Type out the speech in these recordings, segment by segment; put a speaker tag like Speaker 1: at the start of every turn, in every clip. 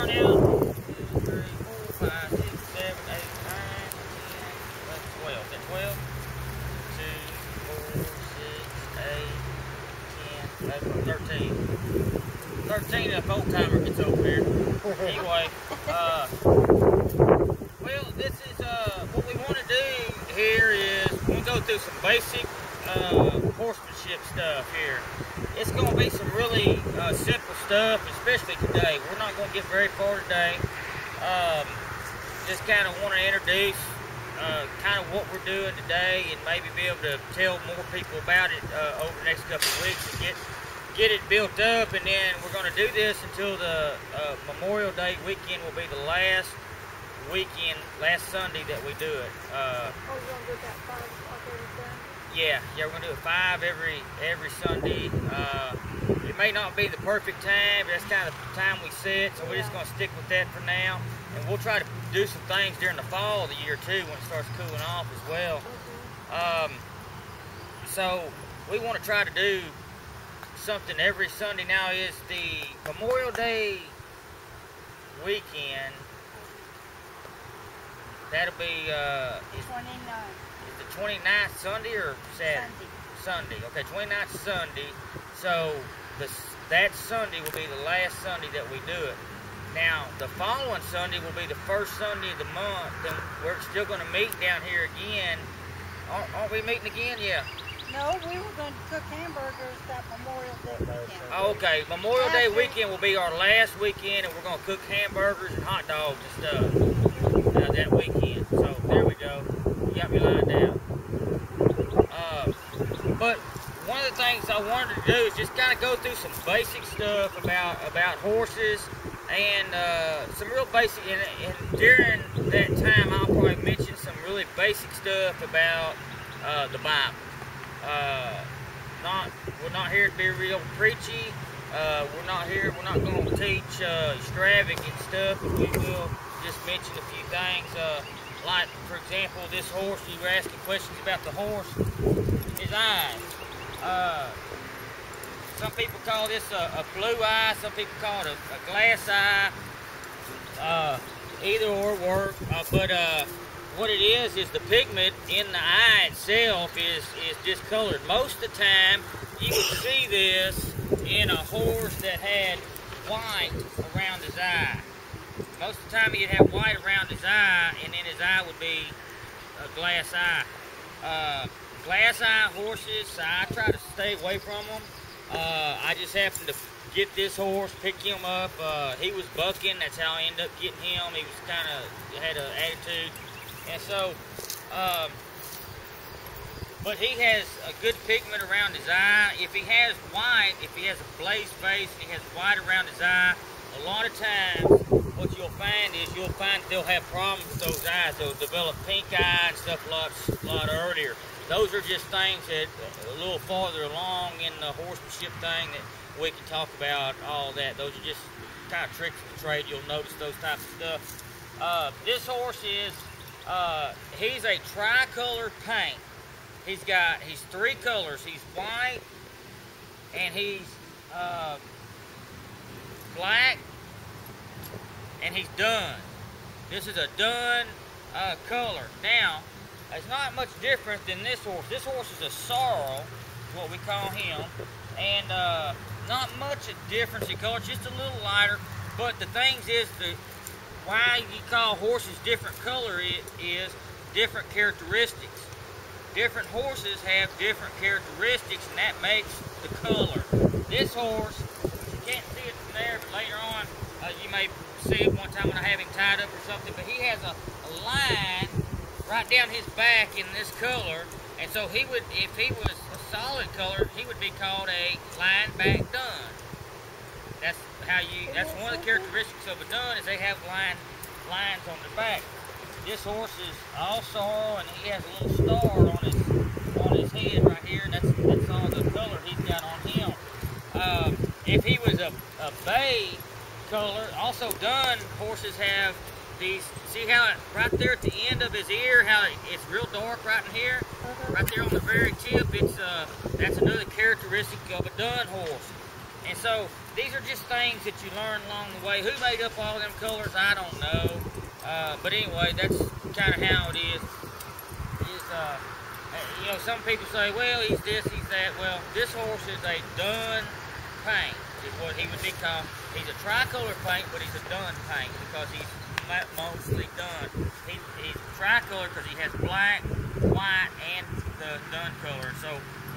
Speaker 1: Out. 1, 2, 3, 4, 5, 6, 7, 8, 9, 10, 11, 12. Is that 12? 2, 4, 6, 8, 10, 11, 13. 13 if old timer gets over here. Anyway, well, this is what we want to do here is we'll go through some basic horsemanship stuff here. It's going to be some really simple stuff, especially today. We're not going to get very far today. Just kind of want to introduce kind of what we're doing today and maybe be able to tell more people about it over the next couple of weeks and get it built up. And then we're going to do this until the Memorial Day weekend will be the last Sunday that we do it.
Speaker 2: Oh, you're going to do that 5 o'clock every Sunday? Yeah,
Speaker 1: we're going to do it 5 every Sunday. It may not be the perfect time, but that's kind of the time we set, so we're just going to stick with that for now. And we'll try to do some things during the fall of the year too when it starts cooling off as well. So we want to try to do something every Sunday. Now is the Memorial Day weekend. That'll be
Speaker 2: is
Speaker 1: the 29th Sunday or Saturday? Sunday. Okay, 29th Sunday. So that Sunday will be the last Sunday that we do it. Now the following Sunday will be the first Sunday of the month, and we're still going to meet down here again. Aren't we meeting again? Yeah.
Speaker 2: No, we were going to cook hamburgers that Memorial Day weekend.
Speaker 1: Oh, okay. Memorial Day weekend will be our last weekend, and we're going to cook hamburgers and hot dogs and stuff that weekend. So there we go. You got me lined out. But one of the things I wanted to do is just kind of go through some basic stuff about horses and some real basic. And during that time, I'll probably mention some really basic stuff about the Bible. We're not here to be real preachy. We're not going to teach extravagant stuff, but we will just mention a few things. Like, for example, this horse, you were asking questions about the horse, his eyes. Some people call this a blue eye, some people call it a glass eye. Either or work, but what it is the pigment in the eye itself is discolored. Most of the time, you would see this in a horse that had white around his eye. Most of the time, he'd have white around his eye, and then his eye would be a glass eye. Glass eye horses, I try to stay away from them. I just happened to get this horse, pick him up. He was bucking. That's how I ended up getting him. He was kind of had an attitude. And so, but he has a good pigment around his eye. If he has white, if he has a blazed face, and he has white around his eye, a lot of times what you'll find is they'll have problems with those eyes. They'll develop pink eye and stuff a lot earlier. Those are just things that a little farther along in the horsemanship thing that we can talk about, all that. Those are just kind of tricks of the trade. You'll notice those types of stuff. This horse is, he's a tricolor paint. He's 3 colors. He's white, and he's black, and he's dun. This is a dun color. Now, it's not much different than this horse. This horse is a sorrel, is what we call him, and not much a difference in color, just a little lighter. But the things is why you call horses different color is different characteristics. Different horses have different characteristics, and that makes the color. This horse, you can't see it from there, but later on, you may see it one time when I have him tied up or something, but he has a line right down his back in this color, and so he would, if he was a solid color, he would be called a line back dun. That's one of the characteristics of a dun, is they have lines on their back. This horse is all sorrel, and he has a little star on his head right here, and that's all the color he's got on him. If he was a bay color, also dun horses have these. See how right there at the end of his ear, how it's real dark right in here, right there on the very tip. That's another characteristic of a dun horse. And so these are just things that you learn along the way. Who made up all them colors, I don't know. But anyway, that's kind of how it is. You know, some people say, well, he's this, he's that. Well, this horse is a dun paint, is what he would be called. He's a tricolor paint, but he's a dun paint because he's mostly dun. He's tricolor because he has black, white, and the dun color. So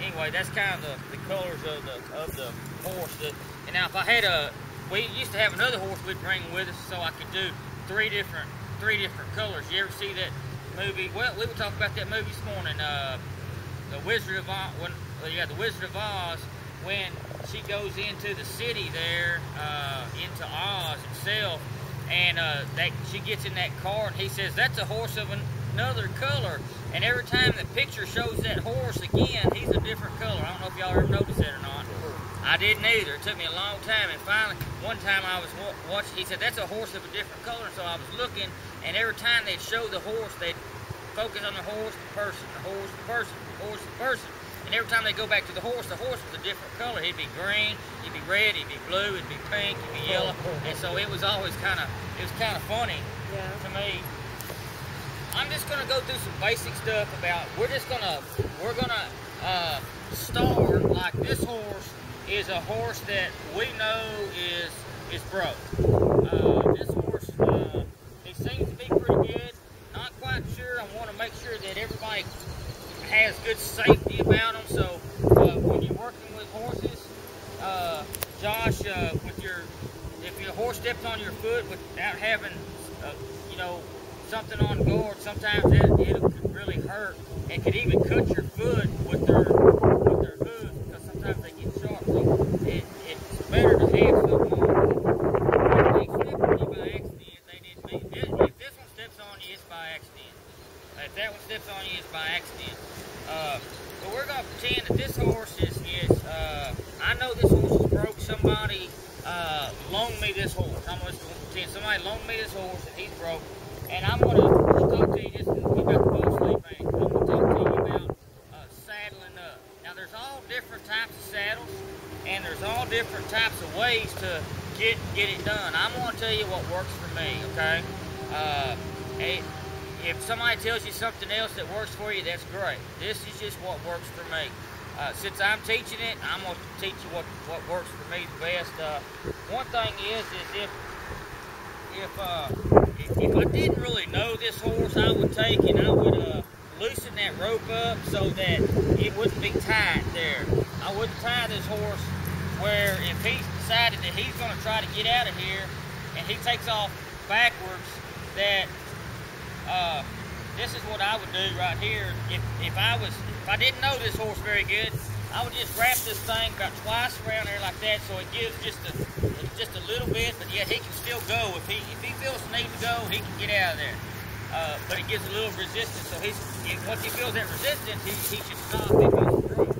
Speaker 1: anyway, that's kind of the colors of the horse. And now if I had we used to have another horse we'd bring with us so I could do three different colors. You ever see that movie? Well, we were talking about that movie this morning. The Wizard of Oz. The Wizard of Oz, when she goes into the city there, into Oz itself, and she gets in that car, and he says that's a horse of another color. And every time the picture shows that horse again, he's a different color. I don't know if y'all ever noticed that or not. I didn't either. It took me a long time, and finally, one time I was watching, he said, that's a horse of a different color, so I was looking, and every time they'd show the horse, they'd focus on the horse, the person, the horse, the person, the horse, the person, and every time they go back to the horse was a different color. He'd be green, he'd be red, he'd be blue, he'd be pink, he'd be yellow, and so it was always kind of funny to me. I'm just gonna go through some basic stuff about, we're gonna start like this horse is a horse that we know is broke. This horse, he seems to be pretty good. Not quite sure. I want to make sure that everybody has good safety about them. So when you're working with horses, Josh, if your horse steps on your foot without having, you know, something on guard, sometimes it could really hurt and could even cut your foot with their hooves, because sometimes they get sharp. So it's better to have something on. If they step on you by accident, they didn't mean it. If this one steps on you, it's by accident. If that one steps on you, it's by accident. But we're going to pretend that this horse is I know this horse is broke. Somebody loaned me this horse. I'm going to pretend somebody loaned me this horse and he's broke. And I'm going to talk to you just about the bull sleep thing. I'm going to talk to you about saddling up. Now, there's all different types of saddles, and there's all different types of ways to get it done. I'm going to tell you what works for me, okay? If somebody tells you something else that works for you, that's great. This is just what works for me. Since I'm teaching it, I'm going to teach you what works for me the best. One thing is if I didn't really know this horse, I would take and I would loosen that rope up so that it wouldn't be tight there. I wouldn't tie this horse where if he's decided that he's going to try to get out of here and he takes off backwards, that this is what I would do right here. If I didn't know this horse very good, I would just wrap this thing about twice around there like that, so it gives just a little bit, but yet he can still go. If he feels the need to go, he can get out of there. But it gives a little resistance, so once he feels that resistance, he should stop if he's through.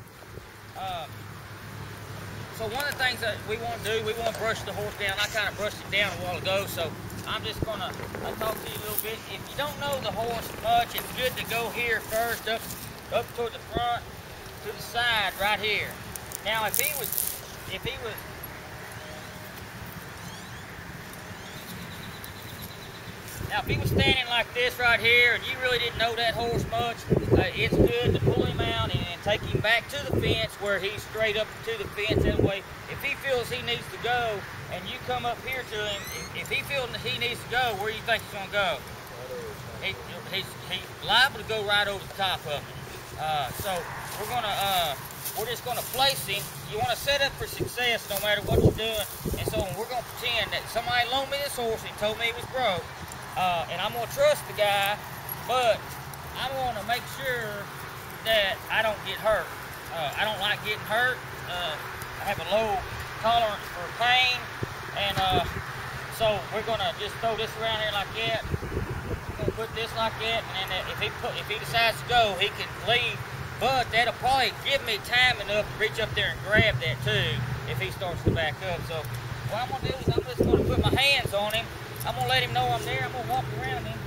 Speaker 1: So one of the things that we want to do, we want to brush the horse down. I kind of brushed it down a while ago, so I'm just going to talk to you a little bit. If you don't know the horse much, it's good to go here first, up toward the front, to the side right here. Now if he was standing like this right here and you really didn't know that horse much, it's good to pull him out and take him back to the fence where he's straight up to the fence. That way, if he feels he needs to go and you come up here to him, if he feels that he needs to go, where do you think he's going to go? He's liable to go right over the top of him. So we're just gonna place him. You want to set up for success no matter what you're doing. And so we're gonna pretend that somebody loaned me this horse and told me he was broke, and I'm gonna trust the guy, but I want to make sure that I don't get hurt. I don't like getting hurt. I have a low tolerance for pain, and so we're gonna just throw this around here like that. Put this like that, and then if he decides to go, he can leave. But that'll probably give me time enough to reach up there and grab that too if he starts to back up. So what I'm gonna do is I'm just gonna put my hands on him. I'm gonna let him know I'm there. I'm gonna walk around him.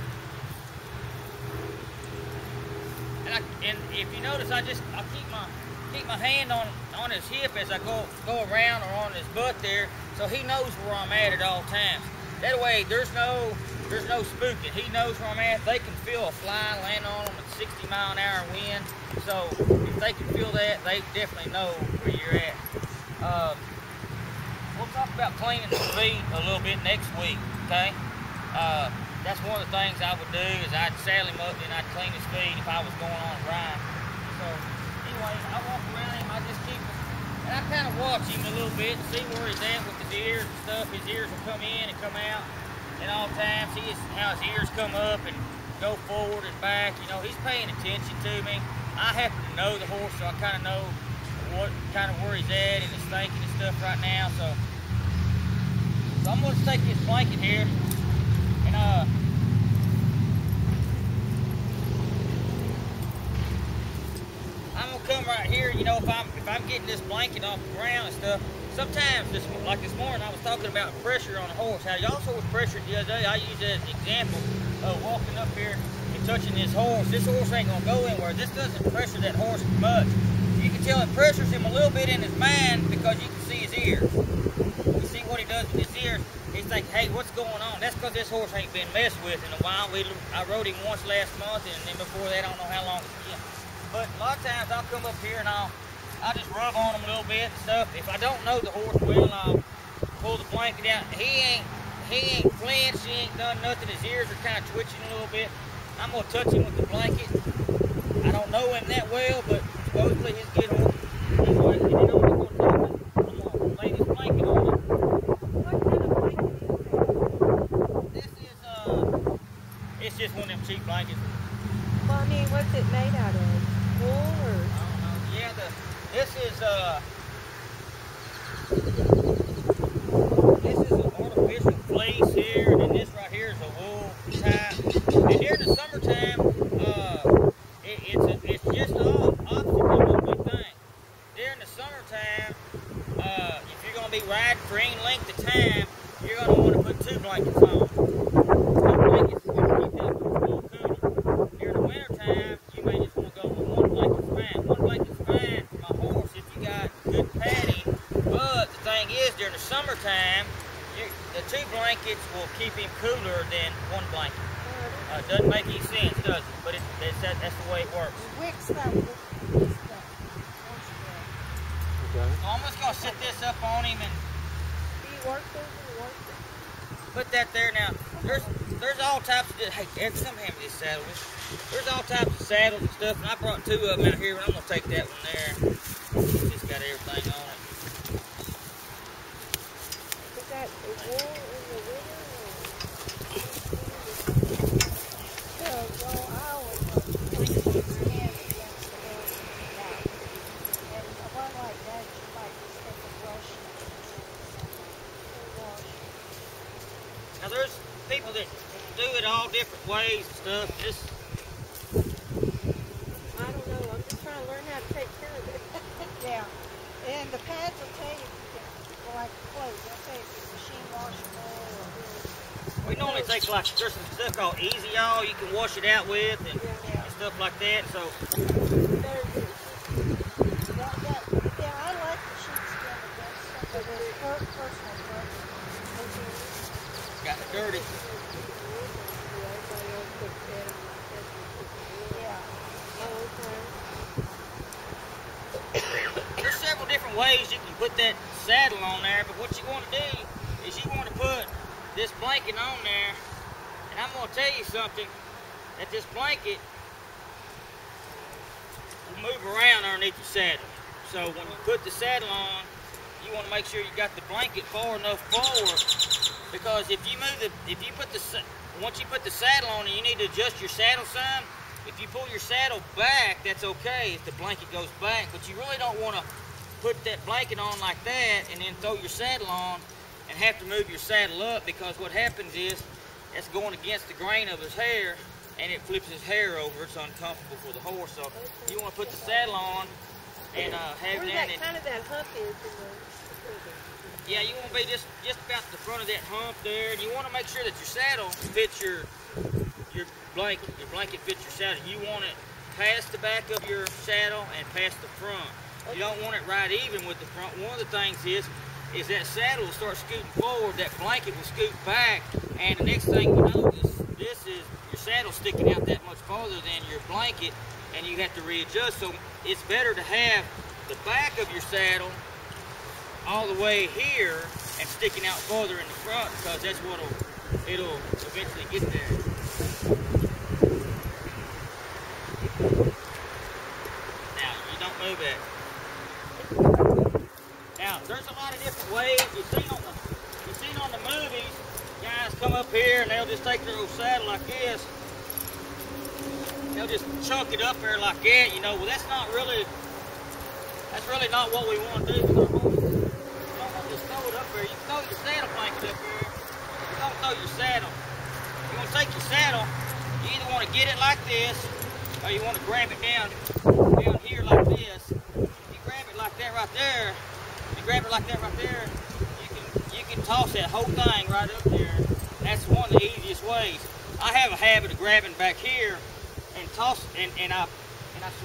Speaker 1: And if you notice, I'll keep my keep my hand on his hip as I go around or on his butt there, so he knows where I'm at all times. That way, there's no spooking. He knows where I'm at. They can feel a fly land on them at 60-mile-an-hour wind. So if they can feel that, they definitely know where you're at. We'll talk about cleaning the feet a little bit next week. Okay. That's one of the things I would do is I'd saddle him up and I'd clean his feet if I was going on a ride. So anyway, I walk around him, I just keep him, and I kind of watch him a little bit and see where he's at with his ears and stuff. His ears will come in and come out at all times. See how his ears come up and go forward and back. You know, he's paying attention to me. I happen to know the horse, so I kind of know where he's at and his thinking and stuff right now. So I'm going to take this blanket here and I'm gonna come right here. You know, if I'm getting this blanket off the ground and stuff, sometimes like this morning I was talking about pressure on a horse. How y'all saw with pressure the other day, I used it as an example of walking up here and touching this horse. This horse ain't gonna go anywhere. This doesn't pressure that horse much. You can tell it pressures him a little bit in his mind because you can see his ears. You see what he does with his ears. He's thinking, hey, what's going on? That's because this horse ain't been messed with in a while. I rode him once last month, and then before that, I don't know how long it's been. But a lot of times, I'll come up here and I'll just rub on him a little bit and stuff. If I don't know the horse well, I'll pull the blanket out. He ain't flinched. He ain't done nothing. His ears are kind of twitching a little bit. I'm gonna touch him with the blanket. I don't know him that well, but supposedly he's a good horse. Anyway, and then I'm gonna lay this blanket on him. It's just one of them cheap blankets.
Speaker 3: Well, I mean, what's it made out of? Wool or?
Speaker 1: I don't know. Yeah, this is an artificial fleece here, and then this right here is a wool type. And during the summertime, it's just the opposite of a good thing. During the summertime, if you're gonna be riding for any length of time, you're gonna want to put 2 blankets on. Summertime, the 2 blankets will keep him cooler than 1 blanket. Doesn't make any sense, does it? But that's the way it works.
Speaker 2: Okay.
Speaker 1: So I'm just gonna set this up on him and put that there. Now, there's all types of. Hey, Dad, come hand me this saddle. There's all types of saddles and stuff, and I brought 2 of them out here, but I'm gonna take that one there. It's just got everything on it. Now there's people that do it all different ways and stuff.
Speaker 3: I don't know. I'm just trying to learn how to take care of it.
Speaker 2: Yeah. And the pads will tell you, like clothes, they'll tell you if it's machine washable or
Speaker 1: we normally take there's some stuff called Easy All you can wash it out with and stuff like that. So
Speaker 2: yeah, I like the sheepskin against some of this personal stuff.
Speaker 1: Got dirty.
Speaker 2: Yeah.
Speaker 1: There's several different ways you can put that saddle on there, but what you want to do is you want to put this blanket on there, and I'm going to tell you something, that this blanket will move around underneath the saddle. So when you put the saddle on, you want to make sure you got the blanket far enough forward, because once you put the saddle on, you need to adjust your saddle some. If you pull your saddle back, that's okay if the blanket goes back, but you really don't want to put that blanket on like that and then throw your saddle on and have to move your saddle up, because what happens is that's going against the grain of his hair and it flips his hair over. It's uncomfortable for the horse. So you want to put the saddle on and have
Speaker 3: where
Speaker 1: that.
Speaker 3: Kind of that hump is in the.
Speaker 1: Yeah, you want to be just about the front of that hump there, and you want to make sure that your saddle fits your blanket. Your blanket fits your saddle. You want it past the back of your saddle and past the front. You don't want it right even with the front. One of the things is that saddle will start scooting forward, that blanket will scoot back, and the next thing you know, this is your saddle sticking out that much farther than your blanket, and you have to readjust. So it's better to have the back of your saddle all the way here and sticking out further in the front, because that's what it'll eventually get there. Now, you don't move it. Now, there's a lot of different ways. You've seen on the movies, guys come up here and they'll just take their old saddle like this. They'll just chunk it up there like that, you know. Well, that's really not what we want to do with our horse. You don't want to just throw it up there. You can throw your saddle blanket up there. You don't throw your saddle. You want to take your saddle, you either want to get it like this, or you want to grab it down here like this. If you grab it like that right there, you can toss that whole thing right up there. That's one of the easiest ways. I have a habit of grabbing back here and toss, and I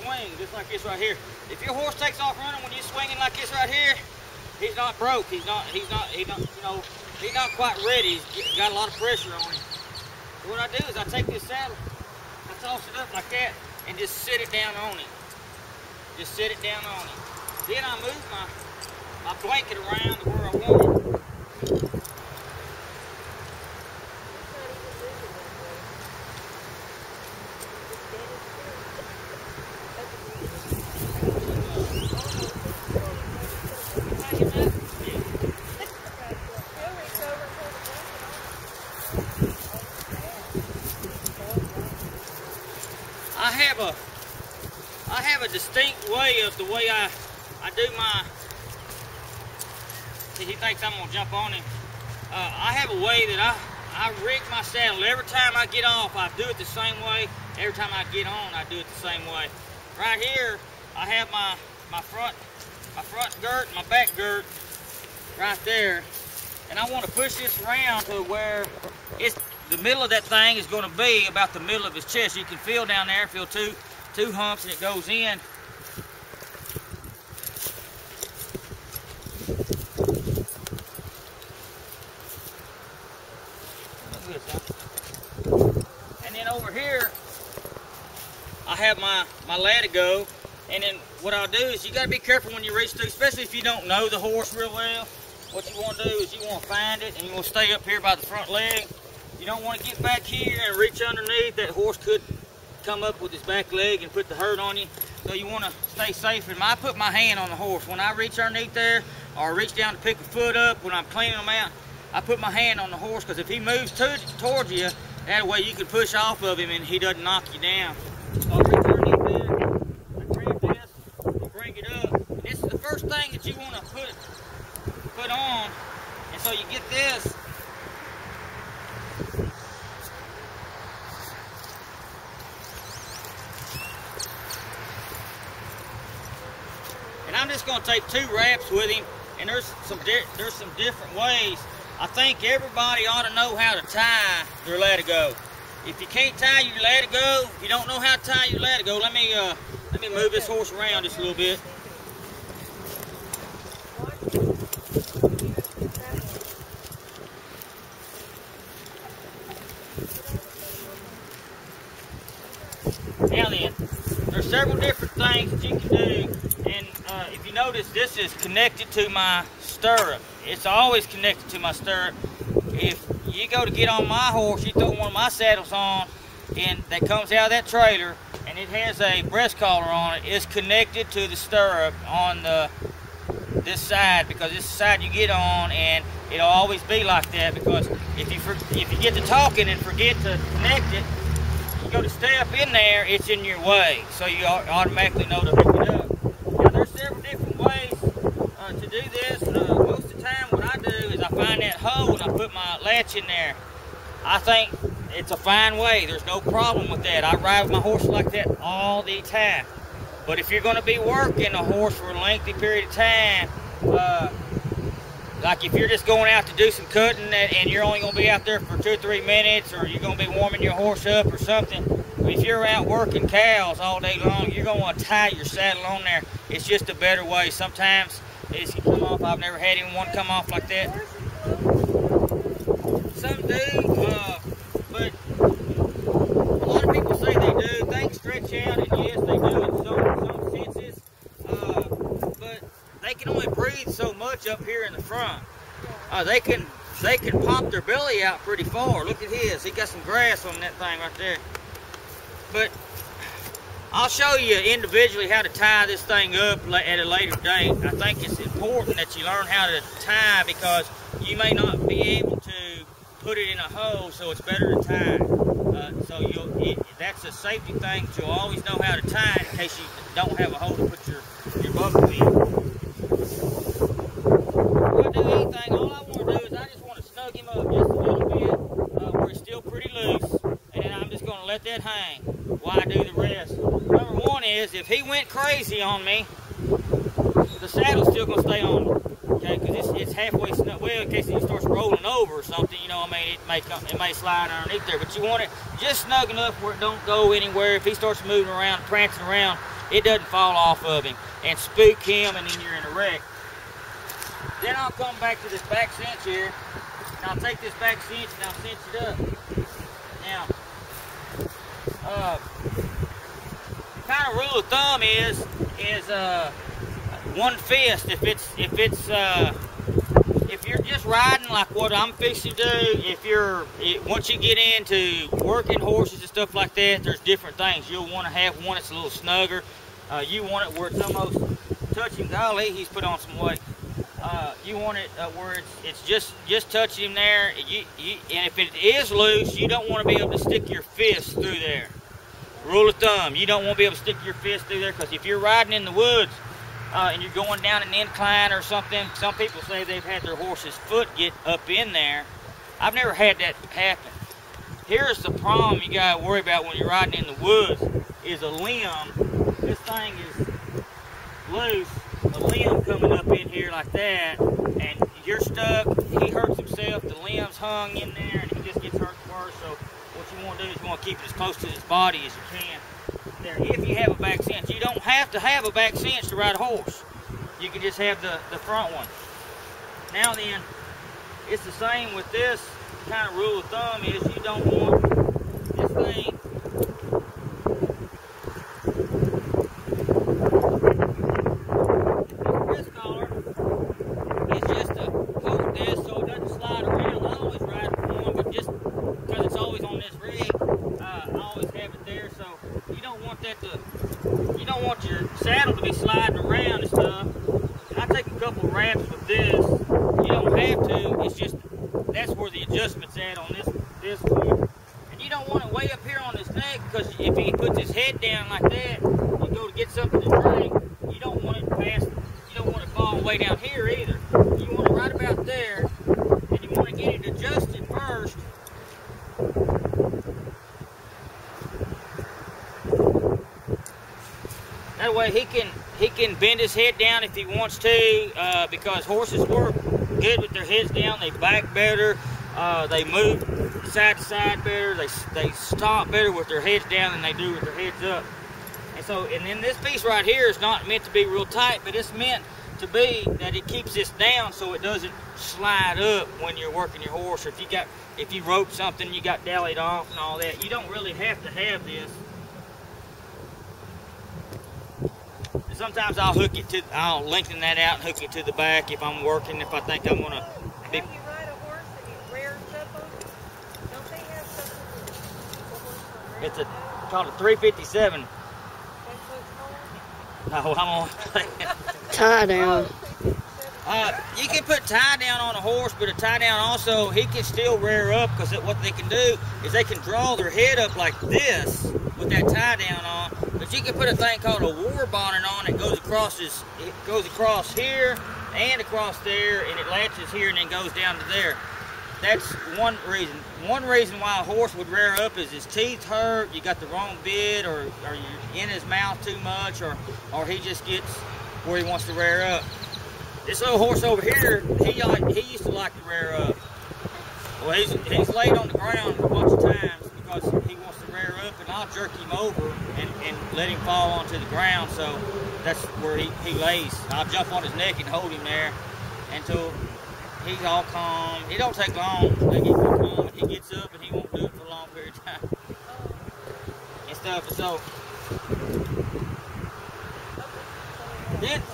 Speaker 1: swing just like this right here. If your horse takes off running when you're swinging like this right here, he's not broke. He's not quite ready. He's got a lot of pressure on him. So what I do is I take this saddle, I toss it up like that, and just sit it down on it. Just sit it down on it. Then I move my blanket around to where I want it. I have a distinct way of the way I do my. See, he thinks I'm gonna jump on him. I have a way that I rig my saddle. Every time I get off, I do it the same way. Every time I get on, I do it the same way. Right here, I have my front girt, my back girt, right there, and I want to push this around to where the middle of that thing is going to be about the middle of his chest. You can feel down there, feel two humps, and it goes in. And then over here, I have my latigo. And then what I'll do is, you got to be careful when you reach through, especially if you don't know the horse real well. What you want to do is you want to find it, and you want to stay up here by the front leg. You don't want to get back here and reach underneath. That horse could come up with his back leg and put the hurt on you. So you want to stay safe. And I put my hand on the horse. When I reach underneath there, or reach down to pick a foot up, when I'm cleaning them out, I put my hand on the horse, because if he moves towards you, that way you can push off of him and he doesn't knock you down. So I reach underneath there, I grab this, and bring it up. And this is the first thing that you want to put on. And so you get this. And I'm just going to take 2 wraps with him, and there's some different ways. I think everybody ought to know how to tie their latigo. If you can't tie your latigo, if you don't know how to tie your latigo, let me move this horse around just a little bit. Now then, there's several different things that you can do, and if you notice, this is connected to my stirrup. It's always connected to my stirrup. If you go to get on my horse, you throw one of my saddles on, and that comes out of that trailer, and it has a breast collar on it. It's connected to the stirrup on this side, because this side you get on, and it'll always be like that. Because if you get to talking and forget to connect it, you go to step in there, it's in your way, so you automatically know to hook it up. Now there's several different ways to do this. Most of the time what I do is I find that hole and I put my latch in there. I think it's a fine way. There's no problem with that. I ride with my horse like that all the time. But if you're going to be working a horse for a lengthy period of time, like if you're just going out to do some cutting and you're only going to be out there for 2 or 3 minutes, or you're going to be warming your horse up or something, if you're out working cows all day long, you're going to want to tie your saddle on there. It's just a better way. Sometimes it can come off. I've never had anyone come off like that. Some do, but a lot of people say they do. Things stretch out, and yes, they do in some senses. But they can only breathe so much up here in the front. They can pop their belly out pretty far. Look at his. He got some grass on that thing right there. But I'll show you individually how to tie this thing up at a later date. I think it's important that you learn how to tie, because you may not be able to put it in a hole, so it's better to tie. That's a safety thing, to always know how to tie it in case you don't have a hole to put your buckle in. If I do anything, all I want to do is I just want to snug him up just a little bit, where it's still pretty loose, and I'm just going to let that hang while I do the rest. Number one is, if he went crazy on me, the saddle's still going to stay on me, okay, because it's halfway snug. Well, in case he starts rolling over or something, you know, I mean, it may slide underneath there, but you want it just snug enough where it don't go anywhere. If he starts moving around, prancing around, it doesn't fall off of him and spook him, and then you're in a wreck. Then I'll come back to this back cinch here, and I'll take this back cinch and I'll cinch it up. Now, kind of rule of thumb is one fist. If you're just riding like what I'm fixing to do, once you get into working horses and stuff like that, there's different things. You'll want to have one that's a little snugger. You want it where it's almost touching. Golly, he's put on some weight. You want it where it's just touching him there. And if it is loose, you don't want to be able to stick your fist through there. Rule of thumb, you don't want to be able to stick your fist through there, because if you're riding in the woods and you're going down an incline or something, some people say they've had their horse's foot get up in there. I've never had that happen. Here's the problem you got to worry about when you're riding in the woods is a limb. This thing is loose. A limb coming up in here like that, and you're stuck. He hurts himself, the limb's hung in there, and he just gets hurt worse. So what you want to do is you want to keep it as close to his body as you can there. If you have a back cinch, you don't have to have a back cinch to ride a horse. You can just have the front one. Now then, it's the same with this. Kind of rule of thumb is you don't want this thing saddle to be sliding around and stuff. And I take a couple wraps with this. You don't have to. It's just that's where the adjustment's at on this one. And you don't want it way up here on his neck, because if he puts his head down like that, you go to get something to drink. You don't want it past. You don't want it falling way down here either. You want it right about there, and you want to get it adjusted first. That way he can bend his head down if he wants to, because horses work good with their heads down. They back better, they move side to side better, they stop better with their heads down than they do with their heads up. And then this piece right here is not meant to be real tight, but it's meant to be that it keeps this down so it doesn't slide up when you're working your horse. Or if you rope something, you got dallied off and all that. You don't really have to have this. Sometimes I'll lengthen that out and hook it to the back if I'm working, if I think I'm gonna be.
Speaker 3: How you ride a horse and it rears up on you? Don't they have something?
Speaker 1: It's called a 357.
Speaker 3: That's what it's called?
Speaker 1: No, I'm on.
Speaker 4: Tie down.
Speaker 1: You can put tie down on a horse, but a tie down also, he can still rear up, because what they can do is they can draw their head up like this with that tie down on. But you can put a thing called a war bonnet on that goes across here and across there, and it latches here and then goes down to there. That's one reason. One reason why a horse would rear up is his teeth hurt, you got the wrong bit, or you're in his mouth too much, or he just gets where he wants to rear up. This little horse over here, he used to like to rear up. Well, he's laid on the ground a bunch of times because he wants to rear up, and I'll jerk him over and let him fall onto the ground. So that's where he lays. I'll jump on his neck and hold him there until he's all calm. It don't take long. They get real calm, and he gets up, and he won't do it for a long period of time and stuff. So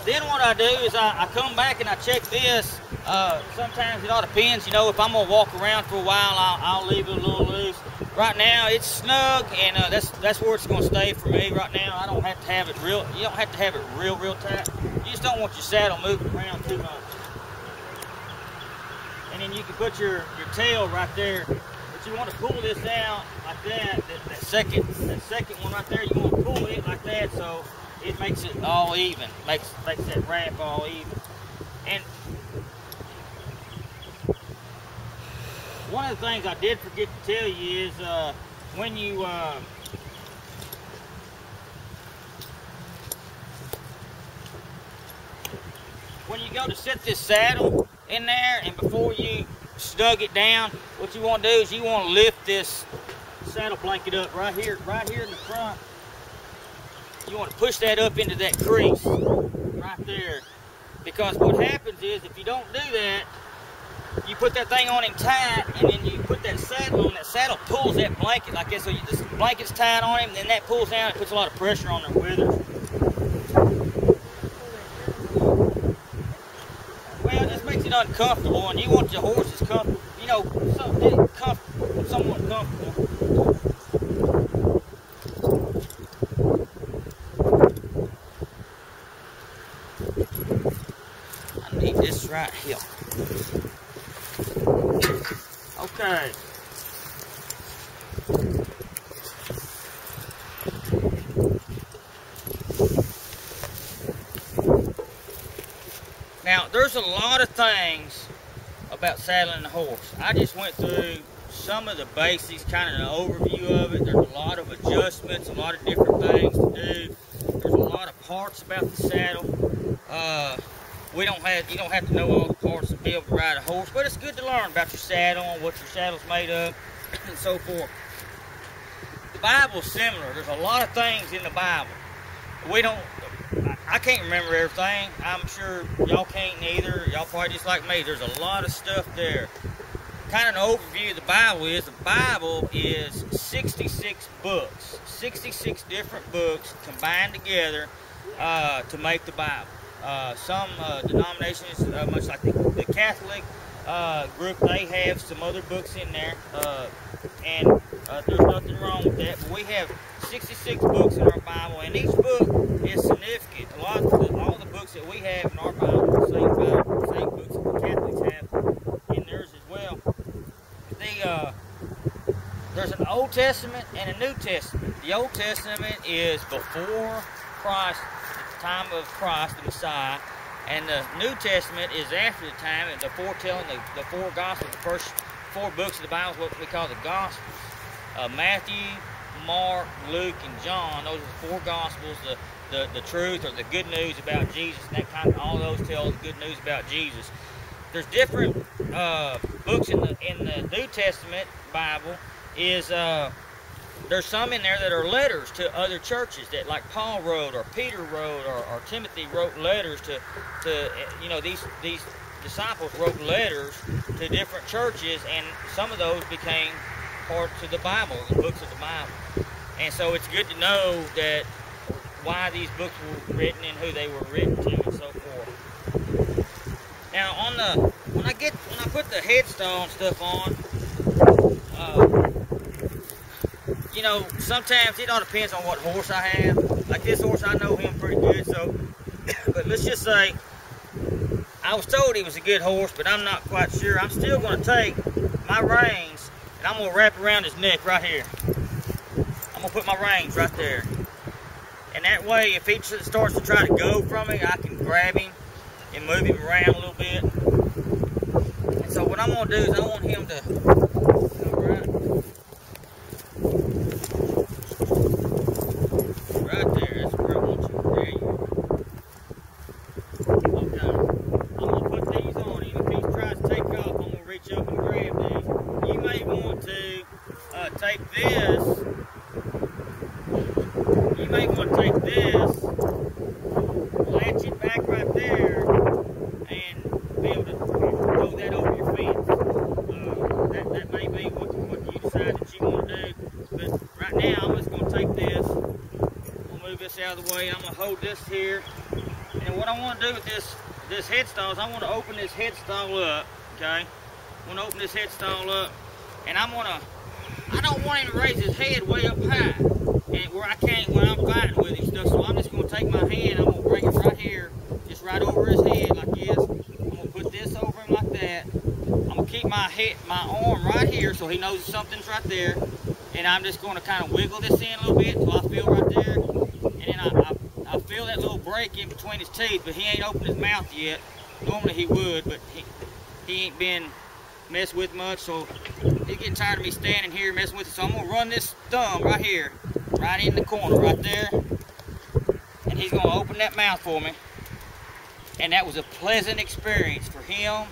Speaker 1: then what I do is I come back and I check this. Sometimes it all depends. You know, if I'm gonna walk around for a while, I'll leave it a little loose. Right now it's snug, and that's where it's gonna stay for me right now. I don't have to have it real. You don't have to have it real tight. You just don't want your saddle moving around too much. And then you can put your tail right there, but you want to pull this out like that. That second one right there, you want to pull it like that so it makes it all even. Makes that wrap all even. And one of the things I did forget to tell you is when you go to set this saddle in there, and before you snug it down, what you want to do is you want to lift this saddle blanket up right here in the front. You want to push that up into that crease right there, because what happens is if you don't do that, you put that thing on him tight, and then you put that saddle on. That saddle pulls that blanket like that, so the blanket's tight on him, and then that pulls down. It puts a lot of pressure on their withers. Well, it just makes it uncomfortable, and you want your horses comfortable. You know, somewhat comfortable. I need this right here. Okay. Now, there's a lot of things about saddling a horse. I just went through some of the basics, kind of an overview of it. There's a lot of adjustments, a lot of different things to do. There's a lot of parts about the saddle. You don't have to know all the parts to be able to ride a horse, but it's good to learn about your saddle and what your saddle's made of and so forth. The Bible's similar. There's a lot of things in the Bible. I can't remember everything. I'm sure y'all can't either. Y'all probably just like me. There's a lot of stuff there. Kind of an overview of the Bible is 66 books. 66 different books combined together to make the Bible. Some denominations, much like the Catholic group, they have some other books in there, and there's nothing wrong with that. But we have 66 books in our Bible, and each book is significant. All the books that we have in our Bible are the same books that the Catholics have in theirs as well. There's an Old Testament and a New Testament. The Old Testament is before Christ, time of Christ, the Messiah, and the New Testament is after the time of the foretelling, the four Gospels. The first four books of the Bible is what we call the Gospels. Matthew, Mark, Luke, and John. Those are the four Gospels, the truth or the good news about Jesus, and that kind of, all those tell the good news about Jesus. There's different books in the New Testament Bible. There's some in there that are letters to other churches that, like Paul wrote, or Peter wrote, or Timothy wrote letters to these disciples wrote letters to different churches, and some of those became parts of the Bible, the books of the Bible. And so it's good to know that why these books were written and who they were written to and so forth. Now when I put the headstone stuff on, sometimes it all depends on what horse I have. Like this horse, I know him pretty good, so, but let's just say, I was told he was a good horse, but I'm not quite sure. I'm still going to take my reins, and I'm going to wrap around his neck right here. I'm going to put my reins right there. And that way, if he starts to try to go from me, I can grab him and move him around a little bit. And so what I'm going to do is I want him to go right there. That's where I want you. There you go. Okay. I'm going to put these on him. If he tries to take off, I'm going to reach up and grab these. You may want to take this. You may want to take this to do. But right now, I'm just going to take this. I'll move this out of the way. I'm going to hold this here. And what I want to do with this headstall is I want to open this headstall up, okay? I want to open this headstall up, and I don't want him to raise his head way up high, and where I'm fighting with him stuff. So I'm just going to take my hand, I'm going to bring it right here, just right over his head like this. I'm going to put this over him like that. I'm going to keep my arm right here so he knows something's right there, and I'm just going to kind of wiggle this in a little bit until I feel right there, and then I feel that little break in between his teeth, but he ain't opened his mouth yet. Normally he would, but he ain't been messed with much, so he's getting tired of me standing here messing with it. So I'm gonna run this thumb right here, right in the corner, right there, and he's gonna open that mouth for me. And that was a pleasant experience for him,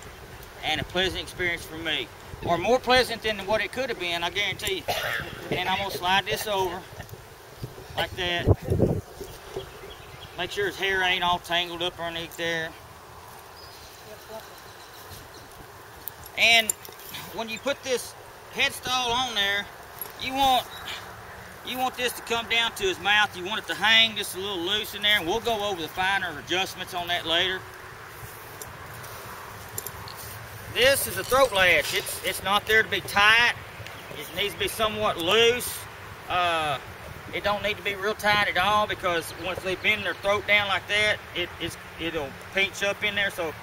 Speaker 1: and a pleasant experience for me, or more pleasant than what it could have been, I guarantee you. And then I'm gonna slide this over like that. Make sure his hair ain't all tangled up underneath there. And when you put this headstall on there, you want this to come down to his mouth. You want it to hang just a little loose in there, and we'll go over the finer adjustments on that later. This is a throat latch. It's not there to be tight. It needs to be somewhat loose. It don't need to be real tight at all, because once they bend their throat down like that, it'll pinch up in there. So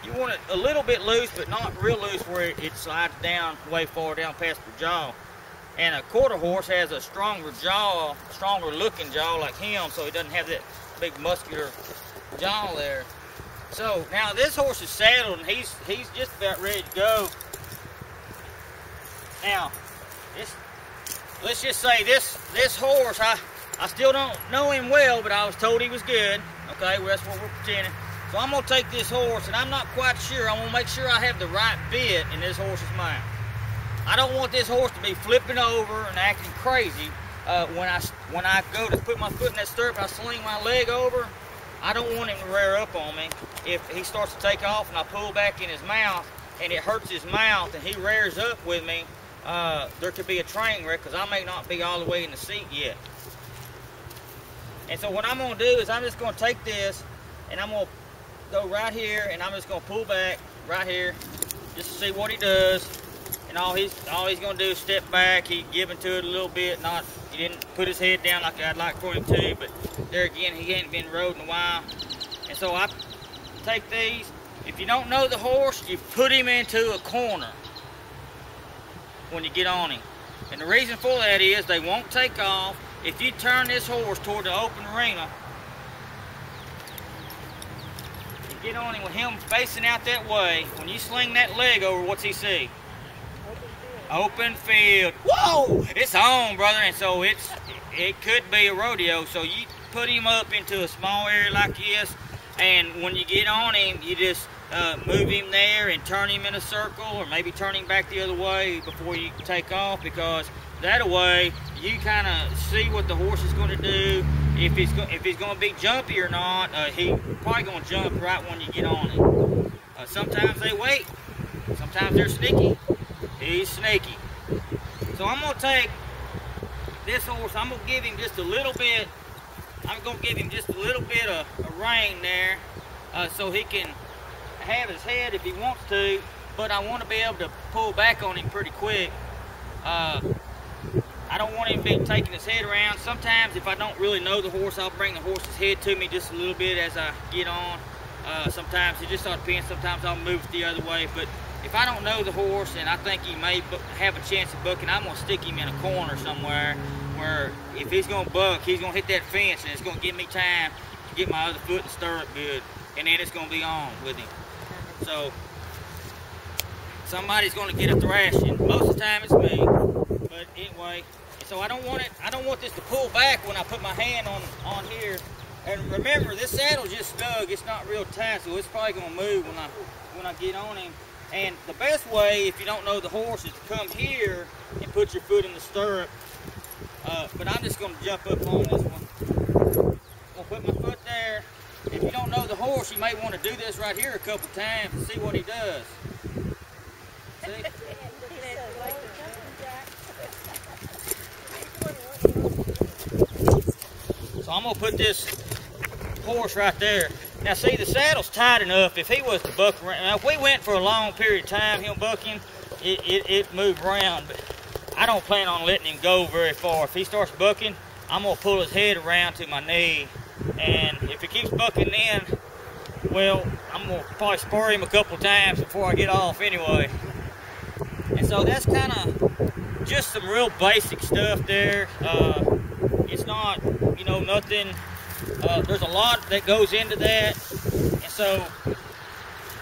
Speaker 1: you want it a little bit loose, but not real loose where it slides down way far down past the jaw. And a quarter horse has a stronger jaw, stronger looking jaw like him, so he doesn't have that big muscular jaw there. So now this horse is saddled, and he's just about ready to go. Now, let's just say this horse, I still don't know him well, but I was told he was good. Okay, well, that's what we're pretending. So I'm going to take this horse, and I'm not quite sure. I'm going to make sure I have the right bit in this horse's mouth. I don't want this horse to be flipping over and acting crazy. When I go to put my foot in that stirrup, I sling my leg over. I don't want him to rear up on me. If he starts to take off and I pull back in his mouth and it hurts his mouth and he rears up with me, there could be a train wreck, because I may not be all the way in the seat yet. And so what I'm going to do is I'm just going to take this, and I'm going to go right here, and I'm just going to pull back right here just to see what he does. And all he's going to do is step back. He's giving to it a little bit. He didn't put his head down like I'd like for him to, but there again, he ain't been rode in a while. And so I take these. If you don't know the horse, you put him into a corner when you get on him. And the reason for that is they won't take off. If you turn this horse toward the open arena, you get on him with him facing out that way, when you sling that leg over, what's he see? Open field. Whoa! It's on, brother. And so it could be a rodeo. So you put him up into a small area like this, and when you get on him, you just move him there and turn him in a circle, or maybe turn him back the other way before you take off, because that way you kind of see what the horse is going to do. If he's going to be jumpy or not, he's probably going to jump right when you get on him. Sometimes they wait. Sometimes they're sneaky. He's sneaky. So I'm going to take this horse, I'm going to give him just a little bit, of rein there, so he can have his head if he wants to, but I want to be able to pull back on him pretty quick. I don't want him to be taking his head around. Sometimes if I don't really know the horse, I'll bring the horse's head to me just a little bit as I get on. Sometimes it just all depends. Sometimes I'll move it the other way, but if I don't know the horse and I think he may have a chance of bucking, I'm going to stick him in a corner somewhere where if he's going to buck, he's going to hit that fence, and it's going to give me time to get my other foot in the stirrup good, and then it's going to be on with him. So somebody's going to get a thrashing. Most of the time it's me, but anyway. So I don't want this to pull back when I put my hand on here. And remember, this saddle's just snug. It's not real tight, so it's probably going to move when I get on him. And the best way, if you don't know the horse, is to come here and put your foot in the stirrup. But I'm just going to jump up on this one. I'll put my foot there. If you don't know the horse, you may want to do this right here a couple times and see what he does. See? So I'm gonna put this horse right there. Now see, the saddle's tight enough. If he was to buck around, now if we went for a long period of time, him bucking, it moved around, but I don't plan on letting him go very far. If he starts bucking, I'm gonna pull his head around to my knee, and if he keeps bucking then, well, I'm gonna probably spur him a couple times before I get off anyway. And so that's kind of just some real basic stuff there. It's not, you know, nothing, there's a lot that goes into that. And so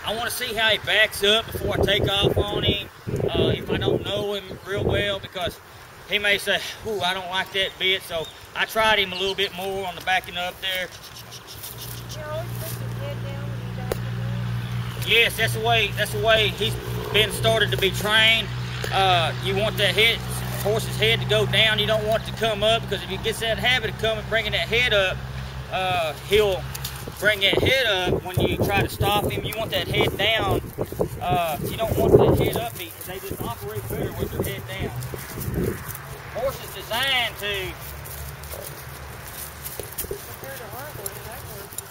Speaker 1: I want to see how he backs up before I take off on him. If I don't know him real well, because he may say, ooh, I don't like that bit. So I tried him a little bit more on the backing up there.
Speaker 3: You always put his head down when you got the horse?
Speaker 1: Yes, that's the way he's been started to be trained. You want that horse's head to go down. You don't want it to come up, because if he gets that habit of bringing that head up, he'll bring that head up when you try to stop him. You want that head down. You don't want that head up, because they just operate better with their head down. Horse is designed to.
Speaker 3: Compared to our horse, that horse is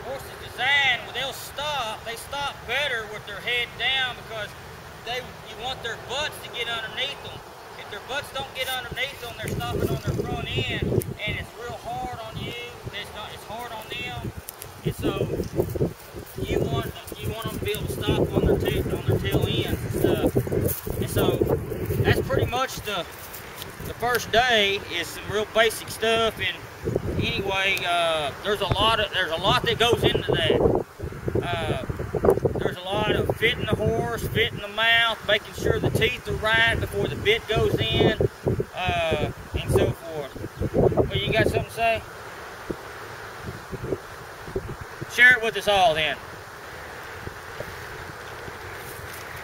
Speaker 1: Horse is designed, they'll stop. They stop better with their head down, because you want their butts to get underneath them. If their butts don't get underneath them, they're stopping on their front end, and it's real hard on you. It's hard on them, and so you want them to be able to stop on their tail end and stuff. And so that's pretty much the first day is some real basic stuff. And anyway, there's a lot that goes into that. There's a lot of fitting the horse, fitting the mouth, making sure the teeth are right before the bit goes in, and so forth. Well, you got something to say? Share it with us all then.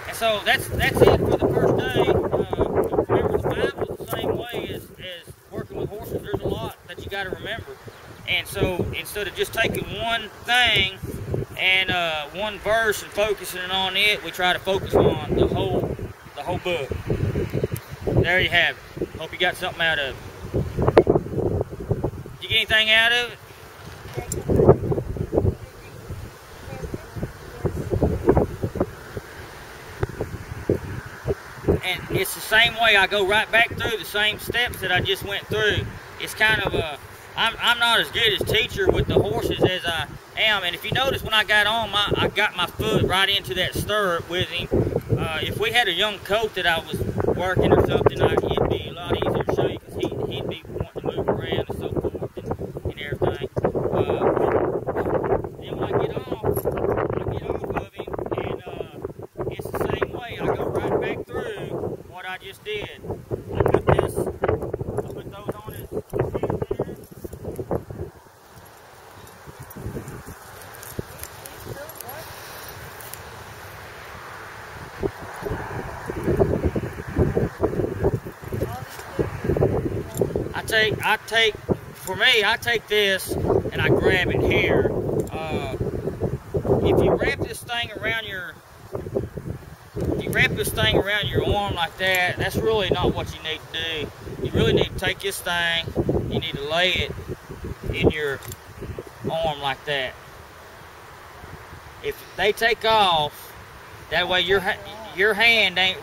Speaker 1: And so that's it for the first day. Remember, the Bible is the same way as working with horses. There's a lot that you got to remember. And so instead of just taking one thing and one verse and focusing on it, we try to focus on the whole book. There you have it. Hope you got something out of it. Did you get anything out of it? And it's the same way. I go right back through the same steps that I just went through. It's kind of a, I'm not as good as teacher with the horses as I am. And if you notice, when I got on, I got my foot right into that stirrup with him. If we had a young colt that I was working or something, it'd be a lot easier to show you, because he'd be wanting to move around and so forth and everything. Then when I get off of him, and it's the same way. I go right back through what I just did. I put those on his head there. I take this and I grab it here. If you wrap this thing around your arm like that, that's really not what you need to do. You really need to take this thing, you need to lay it in your arm like that. If they take off, that way your hand ain't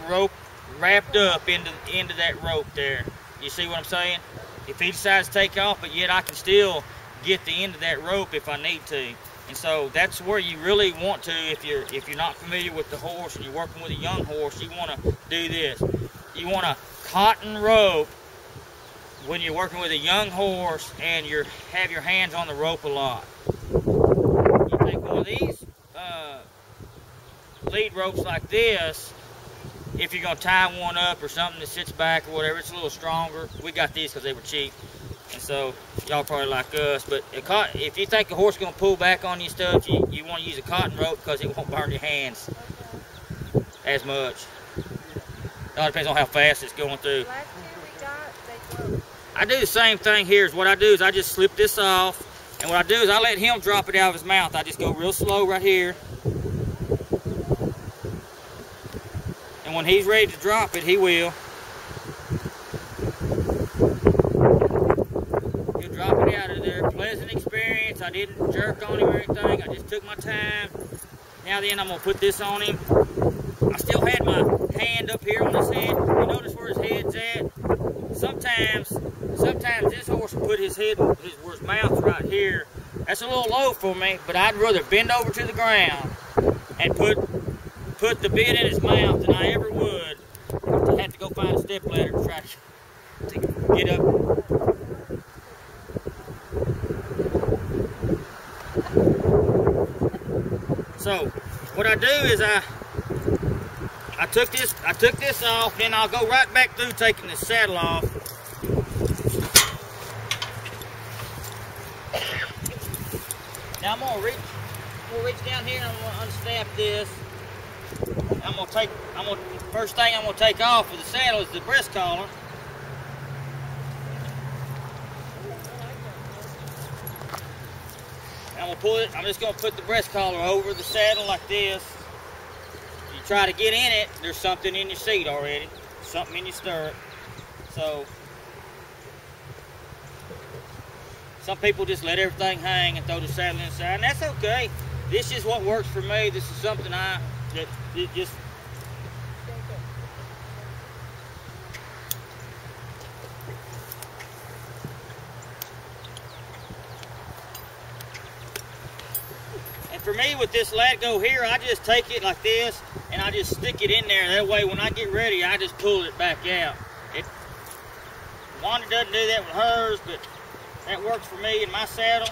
Speaker 1: wrapped up into that rope there. You see what I'm saying? If he decides to take off, but yet I can still get the end of that rope if I need to. And so that's where you really want to, if you're not familiar with the horse and you're working with a young horse, you want to do this. You want a cotton rope when you're working with a young horse and you have your hands on the rope a lot. You take one of these lead ropes like this. If you're going to tie one up or something that sits back or whatever, it's a little stronger. We got these because they were cheap. And so, y'all probably like us. But if you think a horse is going to pull back on you stuff, you want to use a cotton rope, because it won't burn your hands as much. It all depends on how fast it's going through.
Speaker 3: last two we got, they broke.
Speaker 1: I do the same thing here. What I do is I just slip this off. And what I do is I let him drop it out of his mouth. I just go real slow right here. And when he's ready to drop it, he will. I didn't jerk on him or anything. I just took my time. Now then, I'm gonna put this on him. I still had my hand up here on his head. You notice where his head's at? Sometimes this horse will put his head where his mouth's right here. That's a little low for me, but I'd rather bend over to the ground and put the bit in his mouth than I ever would to have to go find a step ladder to try to get up. So what I do is I took this off, then I'll go right back through taking the saddle off. Now I'm gonna reach down here and I'm gonna unstrap this. First thing I'm gonna take off of the saddle is the breast collar. I'm just gonna put the breast collar over the saddle like this. You try to get in it, there's something in your seat already, something in your stirrup. So some people just let everything hang and throw the saddle inside, and that's okay. This is what works for me. This is something just. And for me, with this lat go here, I just take it like this and I just stick it in there. That way, when I get ready, I just pull it back out. Wanda doesn't do that with hers, but that works for me in my saddle.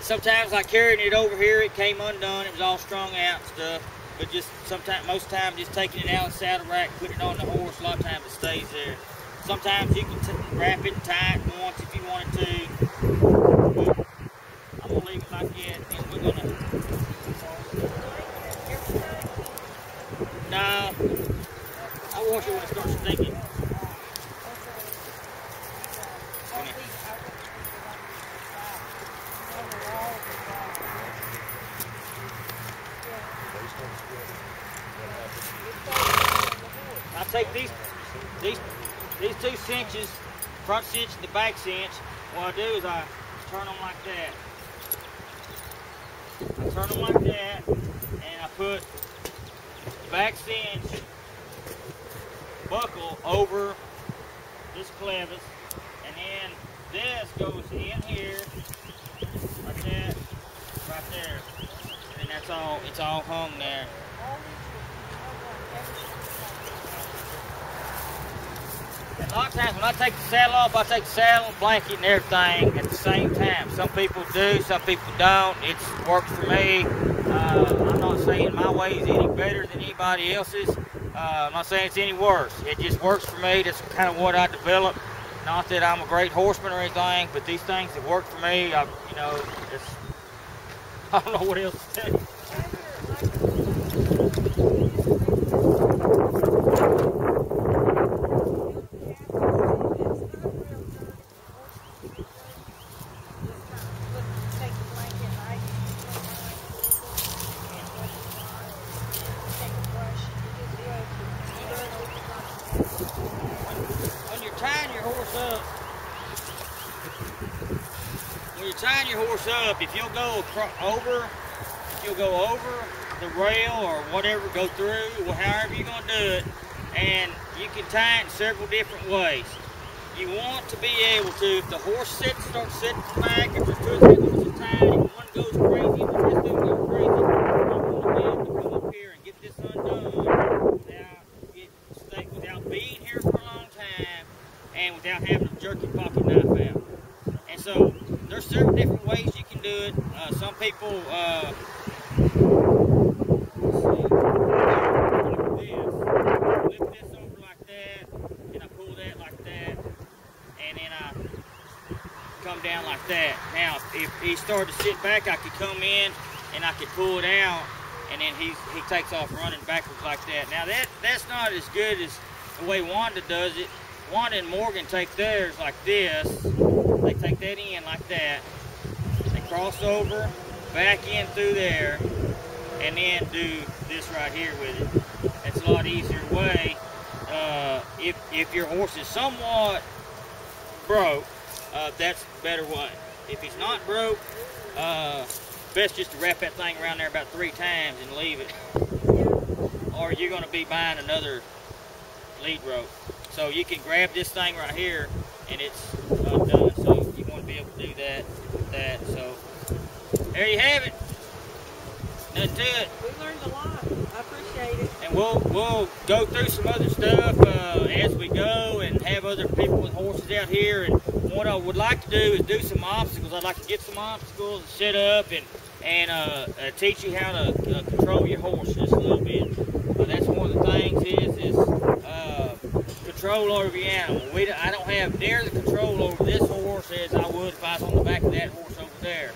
Speaker 1: Sometimes I carried it over here, it came undone, it was all strung out and stuff. But most of the time, just taking it out of the saddle rack, putting it on the horse, a lot of times it stays there. Sometimes you can wrap it and tie it once if you wanted to. But I'm gonna leave it like that, and we're gonna. No, I wash it when it starts stinking. I take these two cinches, front cinch and the back cinch. What I do is I turn them like that. I turn them like that, and I put the back cinch buckle over this clevis, and then this goes in here like that, right there, and that's all. It's all hung there. A lot of times when I take the saddle off, I take the saddle, blanket, and everything at the same time. Some people do, some people don't. It works for me. I'm not saying my way is any better than anybody else's. I'm not saying it's any worse. It just works for me. That's kind of what I developed. Not that I'm a great horseman or anything, but these things that work for me, I don't know what else to tell you. When you're tying your horse up, if you'll go over the rail or whatever, go through, however you're going to do it, and you can tie it in several different ways. You want to be able to, if the horse starts sitting back, if there's two or three horses tied, and one goes crazy, and the rest of them go crazy, you want to be able to come up here and get this undone without being here for a long time, and without having a jerky pocket knife out. And so there's several different ways you can do it. Some people lift this over like that, and I pull that like that, and then I come down like that. Now, if he started to sit back, I could come in and I could pull it out, and then he takes off running backwards like that. Now that's not as good as the way Wanda does it. Wanda and Morgan take theirs like this. They take that in like that. They cross over, back in through there, and then do this right here with it. That's a lot easier way. If your horse is somewhat broke, that's a better way. If it's not broke, best just to wrap that thing around there about 3 times and leave it. Or you're going to be buying another lead rope. So you can grab this thing right here and it's done. So you want to be able to do that with that. So there you have it. Nothing to it.
Speaker 3: We learned a lot. I appreciate it.
Speaker 1: And we'll go through some other stuff as we go and have other people with horses out here. And what I would like to do is do some obstacles. I'd like to get some obstacles and set up and teach you how to control your horse just a little bit. That's one of the things is control over your animal. I don't have near the control over this horse as I would if I was on the back of that horse over there.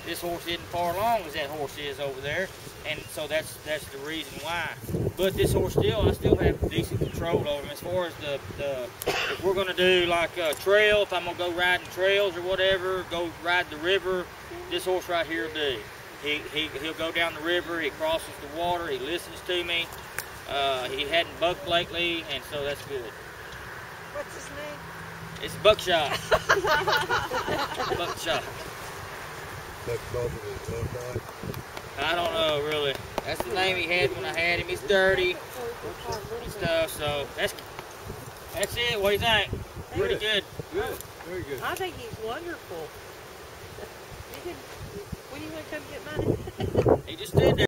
Speaker 1: This horse isn't far along as that horse is over there, and so that's the reason why. But this horse I still have decent control over him. As far as if we're gonna do like a trail, if I'm gonna go riding trails or whatever, go ride the river, this horse right here will do. He'll go down the river, he crosses the water, he listens to me. He hadn't bucked lately, and so that's good.
Speaker 2: What's his name?
Speaker 1: It's Buckshot. Buckshot. I don't know, really. That's the name he had when I had him. He's dirty and stuff, so that's it. What do you think? Pretty good.
Speaker 5: Good. Very good.
Speaker 3: I think he's wonderful. When you want to come get mine?
Speaker 1: He just stood there.